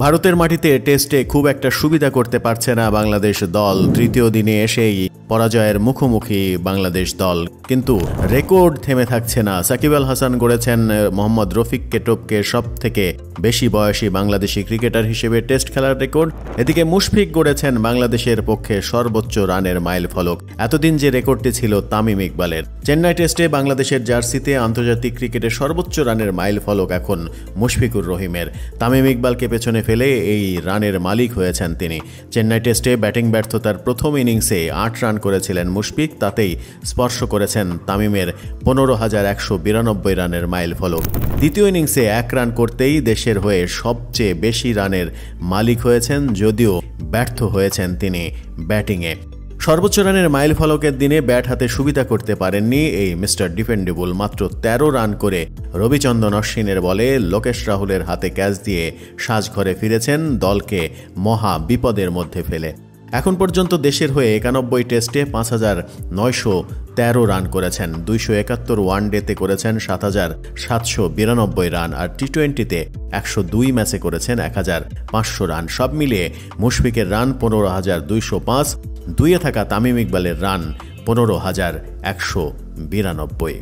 ভারতের মাটিতে টেস্টে খুব একটা সুবিধা করতে পারছে না বাংলাদেশ দল। তৃতীয় দিনে এসেই পরাজয়ের মুখোমুখি বাংলাদেশ দল, কিন্তু রেকর্ড থেমে থাকছে না। সাকিব আল হাসান গড়েছেন মোহাম্মদ রফিককে টপকে সব থেকে বেশি বয়সী বাংলাদেশি ক্রিকেটার হিসেবে টেস্ট খেলার রেকর্ড। এদিকে মুশফিক গড়েছেন বাংলাদেশের পক্ষে সর্বোচ্চ রানের মাইল ফলক। এতদিন যে রেকর্ডটি ছিল তামিম ইকবালের। চেন্নাই টেস্টে বাংলাদেশের জার্সিতে আন্তর্জাতিক ক্রিকেটে সর্বোচ্চ রানের মাইল ফলক এখন মুশফিকুর রহিমের। তামিম ইকবালকে পেছনে ফেলে এই রানের মালিক হয়েছেন তিনি। চেন্নাই টেস্টে ব্যাটিং ব্যর্থতার প্রথম ইনিংসে 8 রান করেছিলেন মুশফিক, তাতেই স্পর্শ করেছেন তামিমের 15,192 রানের মাইল ফলক। দ্বিতীয় ইনিংসে 1 রান করতেই দেশের হয়ে সবচেয়ে বেশি রানের মালিক হয়েছেন, যদিও ব্যর্থ হয়েছেন তিনি ব্যাটিংয়ে। সর্বোচ্চ রানের মাইল ফলকের দিনে ব্যাট হাতে সুবিধা করতে পারেননি এই মিস্টার ডিপেন্ডেবল। মাত্র 13 রান করে রবিচন্দ্রন অশ্বিনের বলে লোকেশ রাহুলের হাতে ক্যাচ দিয়ে সাজঘরে ফিরেছেন, দলকে মহা বিপদের মধ্যে ফেলে। এখন পর্যন্ত দেশের হয়ে 91 টেস্টে 5,913 রান করেছেন, 271 ওয়ানডেতে করেছেন 7,792 রান, আর টি-20তে 102 ম্যাচে করেছেন 1,500 রান। সব মিলিয়ে মুশফিকের রান 15,205, দুইয়ে থাকা তামিম ইকবালের রান 15,192।